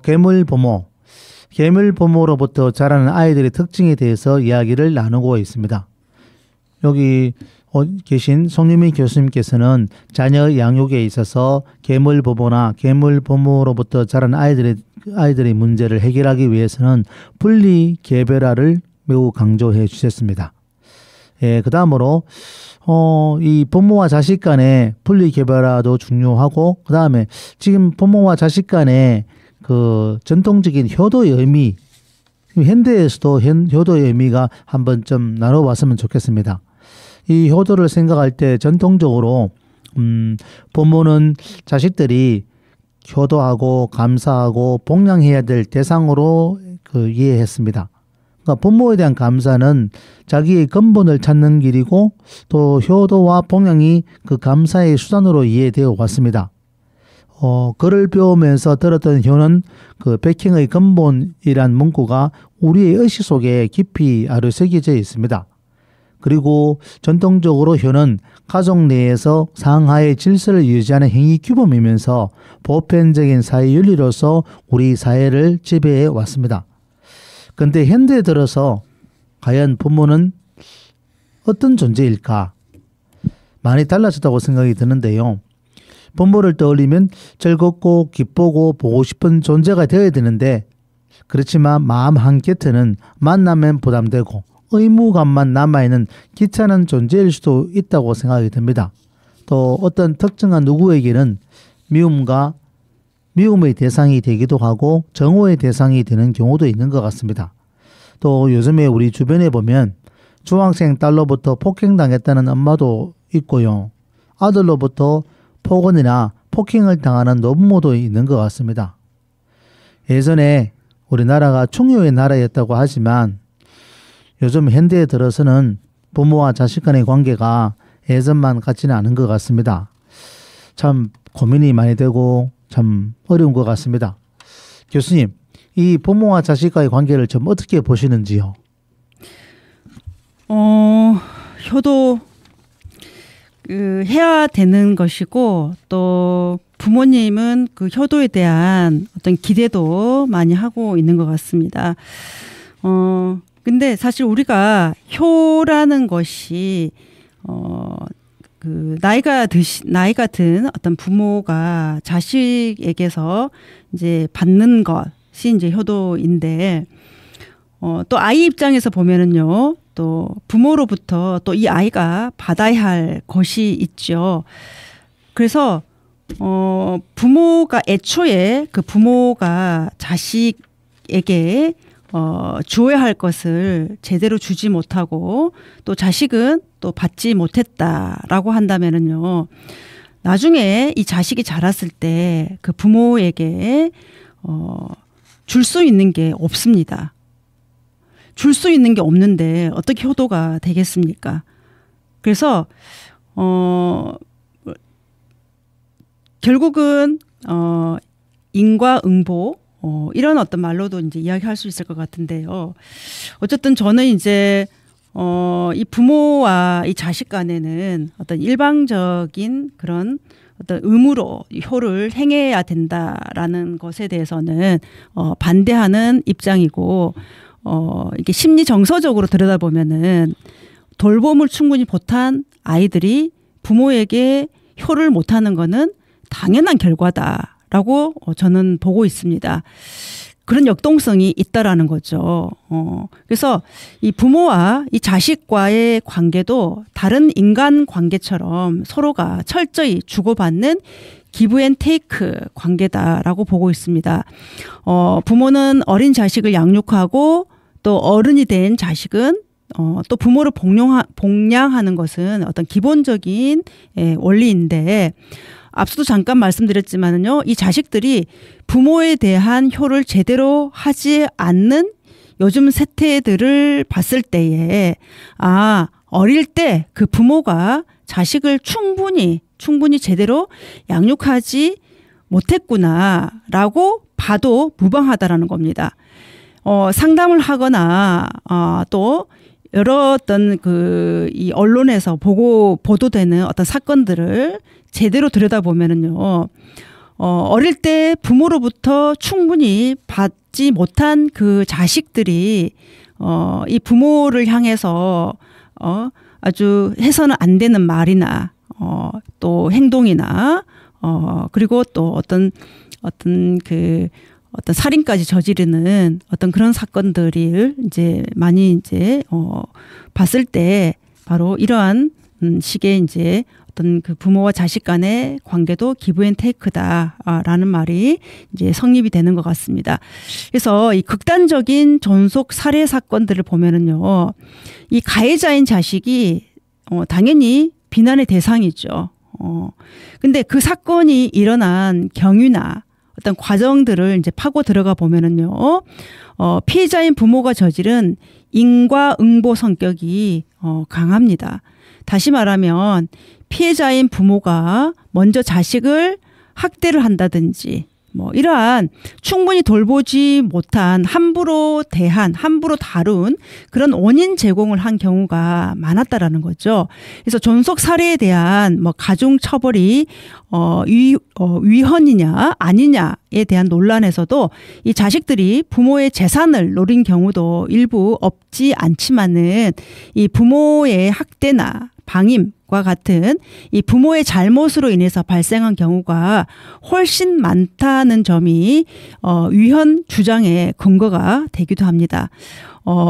괴물 부모로부터 자라는 아이들의 특징에 대해서 이야기를 나누고 있습니다. 여기 계신 송유미 교수님께서는 자녀 양육에 있어서 괴물 부모나 괴물 부모로부터 자란 아이들의 문제를 해결하기 위해서는 분리 개별화를 매우 강조해 주셨습니다. 예, 그 다음으로 이 부모와 자식 간의 분리 개별화도 중요하고, 그 다음에 지금 부모와 자식 간의 그 전통적인 효도의 의미, 현대에서도 효도의 의미가 한번 좀 나눠봤으면 좋겠습니다. 이 효도를 생각할 때 전통적으로 부모는 자식들이 효도하고 감사하고 복양해야 될 대상으로 이해했습니다. 그러니까 부모에 대한 감사는 자기의 근본을 찾는 길이고, 또 효도와 복양이 그 감사의 수단으로 이해되어 왔습니다. 글을 배우면서 들었던 효는 그 백행의 근본이란 문구가 우리의 의식 속에 깊이 아르새겨져 있습니다. 그리고 전통적으로 효는 가족 내에서 상하의 질서를 유지하는 행위 규범이면서 보편적인 사회 윤리로서 우리 사회를 지배해 왔습니다. 근데 현대에 들어서 과연 부모는 어떤 존재일까? 많이 달라졌다고 생각이 드는데요. 부모를 떠올리면 즐겁고 기쁘고 보고 싶은 존재가 되어야 되는데, 그렇지만 마음 한켠에는 만나면 부담되고 의무감만 남아있는 귀찮은 존재일 수도 있다고 생각이 듭니다. 또 어떤 특정한 누구에게는 미움의 대상이 되기도 하고 정오의 대상이 되는 경우도 있는 것 같습니다. 또 요즘에 우리 주변에 보면 중학생 딸로부터 폭행당했다는 엄마도 있고요. 아들로부터 폭언이나 폭행을 당하는 노부모도 있는 것 같습니다. 예전에 우리나라가 충효의 나라였다고 하지만 요즘 현대에 들어서는 부모와 자식 간의 관계가 예전만 같지는 않은 것 같습니다. 참 고민이 많이 되고 참 어려운 것 같습니다. 교수님, 이 부모와 자식과의 관계를 좀 어떻게 보시는지요? 효도 해야 되는 것이고, 또 부모님은 그 효도에 대한 어떤 기대도 많이 하고 있는 것 같습니다. 근데 사실 우리가 효라는 것이 그 나이가 든 어떤 부모가 자식에게서 이제 받는 것이 이제 효도인데, 또 아이 입장에서 보면은요, 또 부모로부터 또 이 아이가 받아야 할 것이 있죠. 그래서 부모가 애초에 그 부모가 자식에게 주어야 할 것을 제대로 주지 못하고 또 자식은 또 받지 못했다라고 한다면은요, 나중에 이 자식이 자랐을 때 그 부모에게 줄 수 있는 게 없습니다. 줄 수 있는 게 없는데 어떻게 효도가 되겠습니까? 그래서 결국은 인과응보 이런 어떤 말로도 이제 이야기할 수 있을 것 같은데요. 어쨌든 저는 이제 이 부모와 이 자식 간에는 어떤 일방적인 그런 어떤 의무로 효를 행해야 된다라는 것에 대해서는 반대하는 입장이고, 이게 심리 정서적으로 들여다보면은 돌봄을 충분히 못한 아이들이 부모에게 효를 못하는 거는 당연한 결과다라고 저는 보고 있습니다. 그런 역동성이 있다라는 거죠. 그래서 이 부모와 이 자식과의 관계도 다른 인간 관계처럼 서로가 철저히 주고받는 기브 앤 테이크 관계다라고 보고 있습니다. 부모는 어린 자식을 양육하고 또 어른이 된 자식은 또 부모를 복양하는 것은 어떤 기본적인 원리인데, 앞서도 잠깐 말씀드렸지만은요, 이 자식들이 부모에 대한 효를 제대로 하지 않는 요즘 세대들을 봤을 때에, 어릴 때 그 부모가 자식을 충분히 제대로 양육하지 못했구나라고 봐도 무방하다라는 겁니다. 상담을 하거나 또 여러 어떤 이 언론에서 보도되는 어떤 사건들을 제대로 들여다보면은요, 어릴 때 부모로부터 충분히 받지 못한 그 자식들이, 이 부모를 향해서, 아주 해서는 안 되는 말이나, 또 행동이나, 그리고 또 어떤 살인까지 저지르는 어떤 그런 사건들을 이제 많이 이제, 봤을 때 바로 이러한 식의 이제 어떤 그 부모와 자식 간의 관계도 기브앤테이크다라는 말이 이제 성립이 되는 것 같습니다. 그래서 이 극단적인 존속 살해 사건들을 보면은요, 이 가해자인 자식이 당연히 비난의 대상이죠. 근데 그 사건이 일어난 경위나 어떤 과정들을 이제 파고 들어가 보면은요, 피해자인 부모가 저지른 인과응보 성격이 강합니다. 다시 말하면 피해자인 부모가 먼저 자식을 학대를 한다든지 뭐 이러한 충분히 돌보지 못한 함부로 다룬 그런 원인 제공을 한 경우가 많았다라는 거죠. 그래서 존속 살해에 대한 뭐 가중 처벌이 위헌이냐 아니냐에 대한 논란에서도 이 자식들이 부모의 재산을 노린 경우도 일부 없지 않지만은 이 부모의 학대나 방임과 같은 이 부모의 잘못으로 인해서 발생한 경우가 훨씬 많다는 점이 위헌 주장의 근거가 되기도 합니다.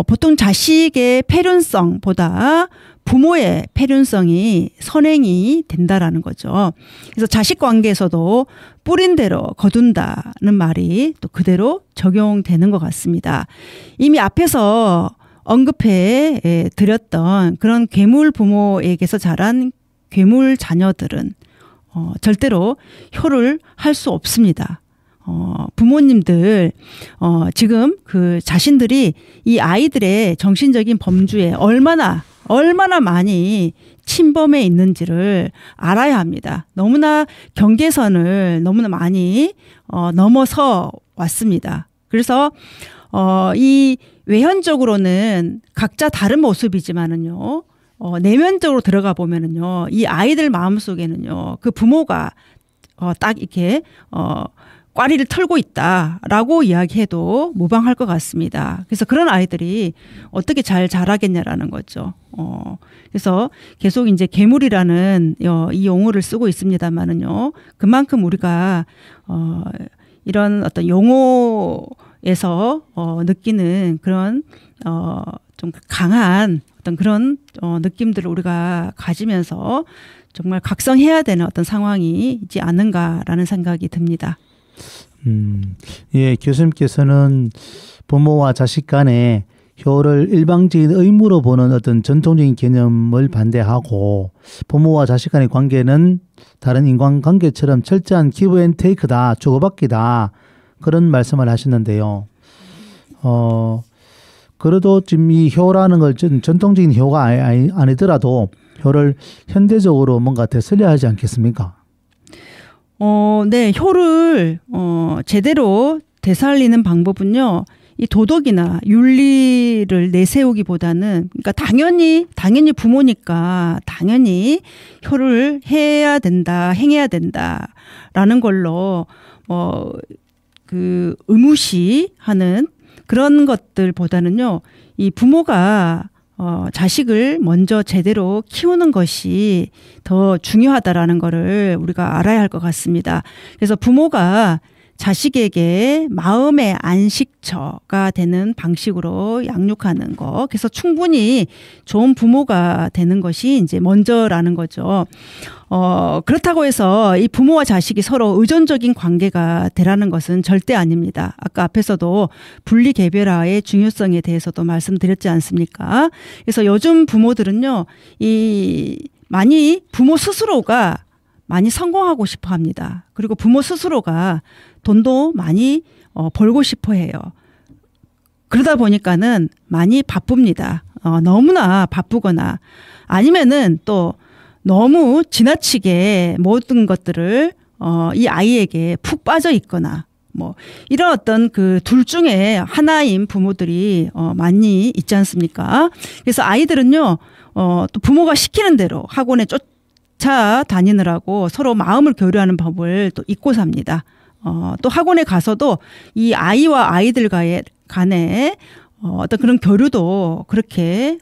보통 자식의 폐륜성보다 부모의 폐륜성이 선행이 된다라는 거죠. 그래서 자식 관계에서도 뿌린 대로 거둔다는 말이 또 그대로 적용되는 것 같습니다. 이미 앞에서 언급해 드렸던 그런 괴물 부모에게서 자란 괴물 자녀들은 절대로 효를 할 수 없습니다. 부모님들 지금 그 자신들이 이 아이들의 정신적인 범주에 얼마나 많이 침범해 있는지를 알아야 합니다. 너무나 경계선을 너무나 많이 넘어서 왔습니다. 그래서 이 외현적으로는 각자 다른 모습이지만은요, 내면적으로 들어가 보면은요, 이 아이들 마음속에는요, 그 부모가 딱 이렇게 꽈리를 털고 있다라고 이야기해도 무방할 것 같습니다. 그래서 그런 아이들이 어떻게 잘 자라겠냐라는 거죠. 그래서 계속 이제 괴물이라는 이 용어를 쓰고 있습니다만은요, 그만큼 우리가 이런 어떤 용어에서 느끼는 그런 좀 강한 어떤 그런 느낌들을 우리가 가지면서 정말 각성해야 되는 어떤 상황이 있지 않는가라는 생각이 듭니다. 예, 교수님께서는 부모와 자식 간의 효를 일방적인 의무로 보는 어떤 전통적인 개념을 반대하고 부모와 자식 간의 관계는 다른 인간관계처럼 철저한 기브 앤 테이크다, 주고받기다, 그런 말씀을 하셨는데요. 그래도 지금 이 효라는 걸 전통적인 효가 아니더라도 효를 현대적으로 뭔가 되살려야 하지 않겠습니까? 네, 효를 제대로 되살리는 방법은요, 이 도덕이나 윤리를 내세우기보다는, 그러니까 당연히 부모니까 당연히 효를 해야 된다, 행해야 된다라는 걸로 그 의무시하는 그런 것들보다는요, 이 부모가 자식을 먼저 제대로 키우는 것이 더 중요하다라는 거를 우리가 알아야 할 것 같습니다. 그래서 부모가 자식에게 마음의 안식처가 되는 방식으로 양육하는 거, 그래서 충분히 좋은 부모가 되는 것이 이제 먼저라는 거죠. 그렇다고 해서 이 부모와 자식이 서로 의존적인 관계가 되라는 것은 절대 아닙니다. 아까 앞에서도 분리개별화의 중요성에 대해서도 말씀드렸지 않습니까? 그래서 요즘 부모들은요, 많이 부모 스스로가 많이 성공하고 싶어 합니다. 그리고 부모 스스로가 돈도 많이 벌고 싶어 해요. 그러다 보니까는 많이 바쁩니다. 너무나 바쁘거나 아니면은 또 너무 지나치게 모든 것들을 이 아이에게 푹 빠져 있거나 뭐 이런 어떤 그 둘 중에 하나인 부모들이 많이 있지 않습니까? 그래서 아이들은요 또 부모가 시키는 대로 학원에 쫓아 다니느라고 서로 마음을 교류하는 법을 또 잊고 삽니다. 또 학원에 가서도 이 아이와 아이들 간에 어떤 그런 교류도 그렇게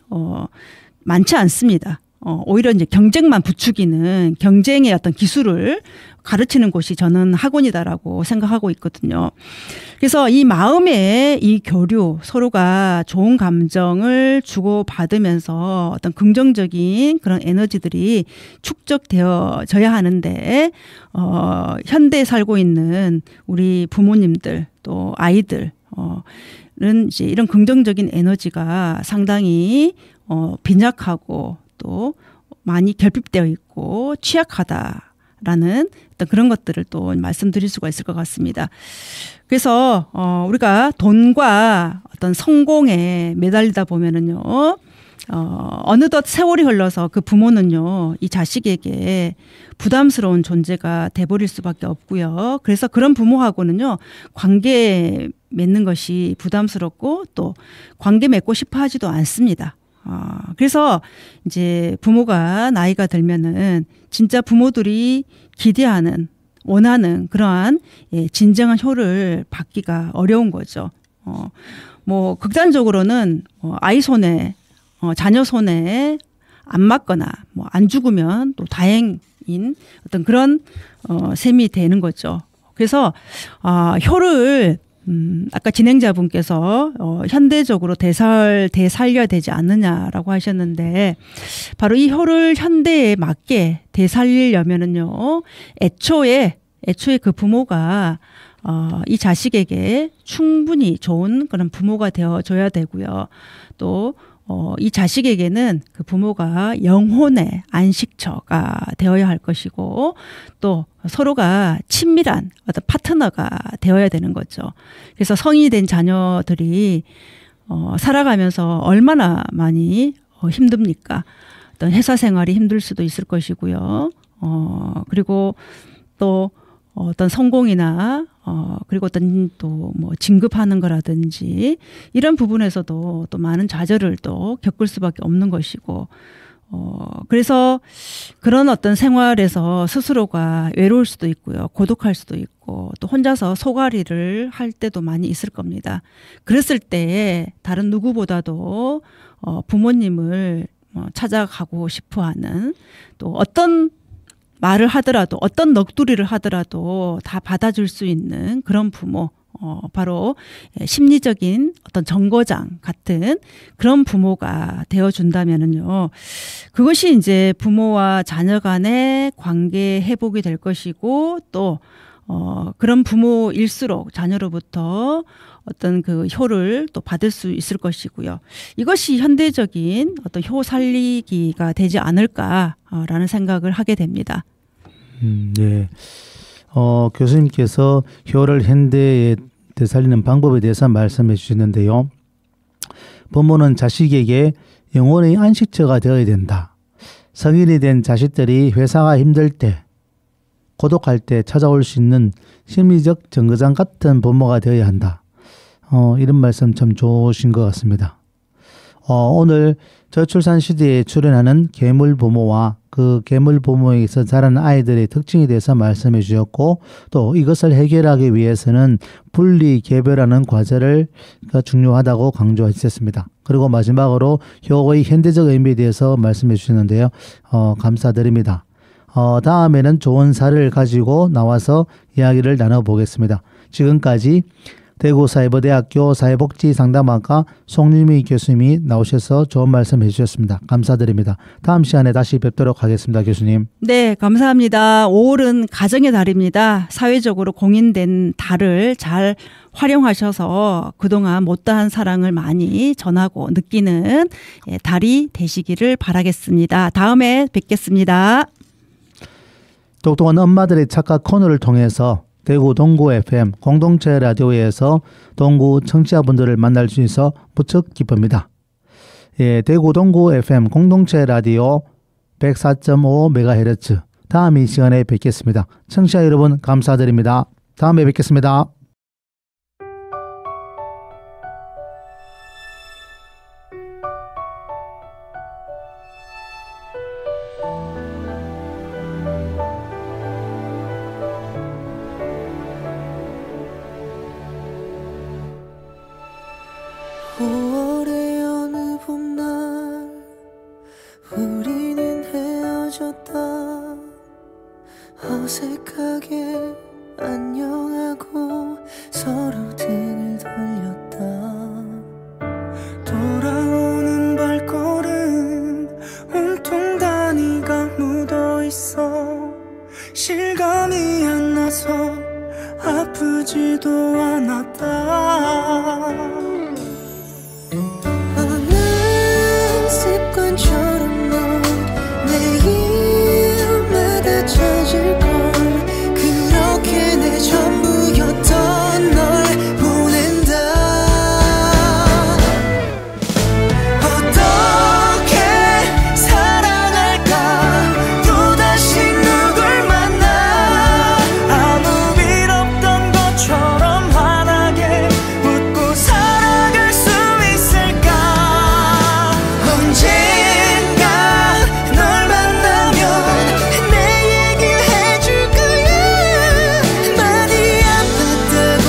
많지 않습니다. 오히려 이제 경쟁만 부추기는 경쟁의 어떤 기술을 가르치는 곳이 저는 학원이다라고 생각하고 있거든요. 그래서 이 마음의 이 교류, 서로가 좋은 감정을 주고받으면서 어떤 긍정적인 그런 에너지들이 축적되어져야 하는데, 현대에 살고 있는 우리 부모님들 또 아이들, 는 이제 이런 긍정적인 에너지가 상당히 빈약하고 또 많이 결핍되어 있고 취약하다라는 어떤 그런 것들을 또 말씀드릴 수가 있을 것 같습니다. 그래서 우리가 돈과 어떤 성공에 매달리다 보면은요, 어느덧 세월이 흘러서 그 부모는요, 이 자식에게 부담스러운 존재가 돼버릴 수밖에 없고요. 그래서 그런 부모하고는요, 관계 맺는 것이 부담스럽고 또 관계 맺고 싶어 하지도 않습니다. 그래서 이제 부모가 나이가 들면은 진짜 부모들이 기대하는, 원하는 그러한 진정한 효를 받기가 어려운 거죠. 뭐 극단적으로는 아이 손에 자녀 손에 안 맞거나 뭐 안 죽으면 또 다행인 어떤 그런 셈이 되는 거죠. 그래서 효를 아까 진행자분께서 현대적으로 되살려야 되지 않느냐라고 하셨는데, 바로 이 효를 현대에 맞게 되살리려면은요, 애초에 그 부모가 이 자식에게 충분히 좋은 그런 부모가 되어줘야 되고요. 또 이 자식에게는 그 부모가 영혼의 안식처가 되어야 할 것이고, 또 서로가 친밀한 어떤 파트너가 되어야 되는 거죠. 그래서 성인이 된 자녀들이 살아가면서 얼마나 많이 힘듭니까? 어떤 회사 생활이 힘들 수도 있을 것이고요. 그리고 또 어떤 성공이나 그리고 어떤 또 뭐 진급하는 거라든지 이런 부분에서도 또 많은 좌절을 또 겪을 수밖에 없는 것이고, 그래서 그런 어떤 생활에서 스스로가 외로울 수도 있고요, 고독할 수도 있고, 또 혼자서 소가리를 할 때도 많이 있을 겁니다. 그랬을 때에 다른 누구보다도 부모님을 찾아가고 싶어하는, 또 어떤 말을 하더라도 어떤 넋두리를 하더라도 다 받아줄 수 있는 그런 부모, 바로 심리적인 어떤 정거장 같은 그런 부모가 되어준다면은요, 그것이 이제 부모와 자녀 간의 관계 회복이 될 것이고, 또 그런 부모일수록 자녀로부터 어떤 그 효를 또 받을 수 있을 것이고요. 이것이 현대적인 어떤 효 살리기가 되지 않을까라는 생각을 하게 됩니다. 네. 교수님께서 효를 현대에 되살리는 방법에 대해서 말씀해 주셨는데요. 부모는 자식에게 영혼의 안식처가 되어야 된다. 성인이 된 자식들이 회사가 힘들 때, 고독할 때 찾아올 수 있는 심리적 정거장 같은 부모가 되어야 한다. 이런 말씀 참 좋으신 것 같습니다. 오늘 저출산 시대에 출연하는 괴물 부모와 그 괴물 부모에게서 자라는 아이들의 특징에 대해서 말씀해 주셨고, 또 이것을 해결하기 위해서는 분리 개별하는 과제를 중요하다고 강조하셨습니다. 그리고 마지막으로 효의 현대적 의미에 대해서 말씀해 주셨는데요. 감사드립니다. 다음에는 좋은 사례를 가지고 나와서 이야기를 나눠보겠습니다. 지금까지 대구사이버대학교 사회복지상담학과 송유미 교수님이 나오셔서 좋은 말씀 해주셨습니다. 감사드립니다. 다음 시간에 다시 뵙도록 하겠습니다. 교수님. 네, 감사합니다. 5월은 가정의 달입니다. 사회적으로 공인된 달을 잘 활용하셔서 그동안 못다한 사랑을 많이 전하고 느끼는 달이 되시기를 바라겠습니다. 다음에 뵙겠습니다. 똑똑한 엄마들의 착각 코너를 통해서 대구 동구 FM 공동체 라디오에서 동구 청취자분들을 만날 수 있어 무척 기쁩니다. 대구 동구 FM 공동체 라디오 104.5MHz 다음 이 시간에 뵙겠습니다. 청취자 여러분 감사드립니다. 다음에 뵙겠습니다. 마음이 안 나서 아프지도 않았다. 어느 습관처럼 넌 매일마다 찾을걸. 그렇게 내 전부였던 널 보낸다. 어떻게 사랑할까. 또다시 누굴 만나. 아무 일 없던 것처럼 환하게 웃고 살아갈 수 있을까. 언젠가 널 만나면 내 얘기 해줄 거야. 많이 아팠다고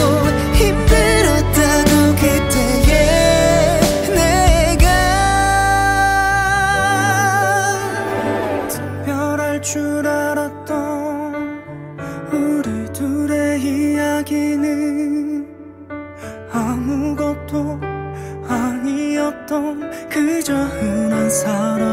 힘들었다고 그때의 내가. 특별할 줄 알았던 우리 둘의 이야기는 아무것도 아니었던 그저 흔한 사람